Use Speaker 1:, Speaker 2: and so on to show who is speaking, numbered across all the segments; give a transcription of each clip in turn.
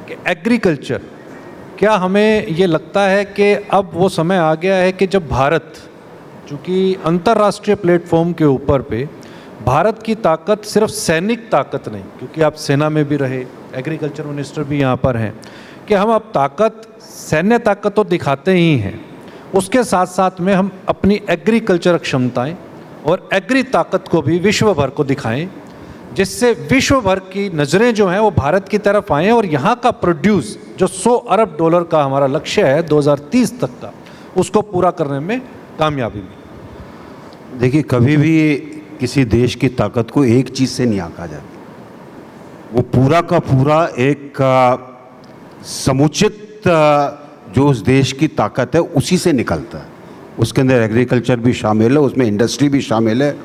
Speaker 1: कि एग्रीकल्चर, क्या हमें ये लगता है कि अब वो समय आ गया है कि जब भारत, चूँकि अंतर्राष्ट्रीय प्लेटफॉर्म के ऊपर पे भारत की ताकत सिर्फ सैनिक ताकत नहीं, क्योंकि आप सेना में भी रहे, एग्रीकल्चर मिनिस्टर भी यहाँ पर हैं, कि हम अब ताकत, सैन्य ताकत तो दिखाते ही हैं, उसके साथ साथ में हम अपनी एग्रीकल्चर क्षमताएं और एग्री ताकत को भी विश्व भर को दिखाएं, जिससे विश्व भर की नज़रें जो हैं वो भारत की तरफ आएँ और यहाँ का प्रोड्यूस जो $100 अरब का हमारा लक्ष्य है 2030 तक का, उसको पूरा करने में कामयाबी मिले।
Speaker 2: देखिए, कभी भी किसी देश की ताकत को एक चीज़ से नहीं आंका जाता, वो पूरा का पूरा एक समुचित जो उस देश की ताकत है उसी से निकलता है। उसके अंदर एग्रीकल्चर भी शामिल है, उसमें इंडस्ट्री भी शामिल है,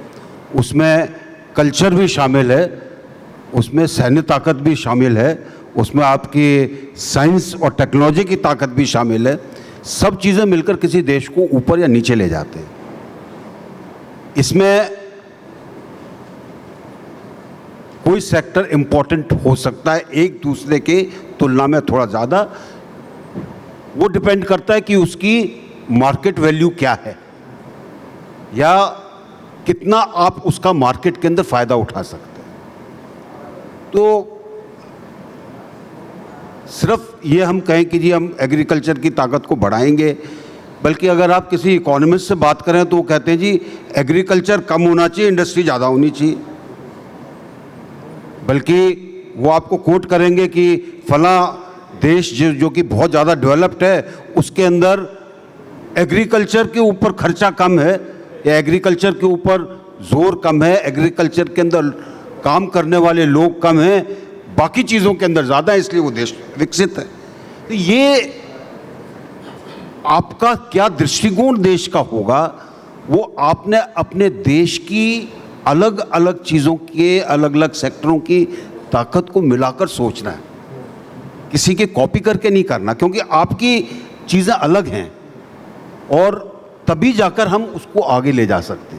Speaker 2: उसमें कल्चर भी शामिल है, उसमें सैन्य ताकत भी शामिल है, उसमें आपकी साइंस और टेक्नोलॉजी की ताकत भी शामिल है। सब चीज़ें मिलकर किसी देश को ऊपर या नीचे ले जाते हैं। इसमें कोई सेक्टर इम्पोर्टेंट हो सकता है एक दूसरे के तुलना में थोड़ा ज़्यादा, वो डिपेंड करता है कि उसकी मार्केट वैल्यू क्या है या कितना आप उसका मार्केट के अंदर फ़ायदा उठा सकते हैं। तो सिर्फ ये हम कहें कि जी हम एग्रीकल्चर की ताकत को बढ़ाएंगे, बल्कि अगर आप किसी इकोनॉमिस्ट से बात करें तो वो कहते हैं जी एग्रीकल्चर कम होना चाहिए, इंडस्ट्री ज़्यादा होनी चाहिए। बल्कि वो आपको कोट करेंगे कि फला देश जो कि बहुत ज़्यादा डेवलप्ड है, उसके अंदर एग्रीकल्चर के ऊपर खर्चा कम है या एग्रीकल्चर के ऊपर जोर कम है, एग्रीकल्चर के अंदर काम करने वाले लोग कम हैं, बाकी चीज़ों के अंदर ज़्यादा है, इसलिए वो देश विकसित है। तो ये आपका क्या दृष्टिकोण देश का होगा, वो आपने अपने देश की अलग अलग चीज़ों के अलग अलग सेक्टरों की ताकत को मिलाकर सोचना है, किसी के कॉपी करके नहीं करना, क्योंकि आपकी चीज़ें अलग हैं और तभी जाकर हम उसको आगे ले जा सकते हैं।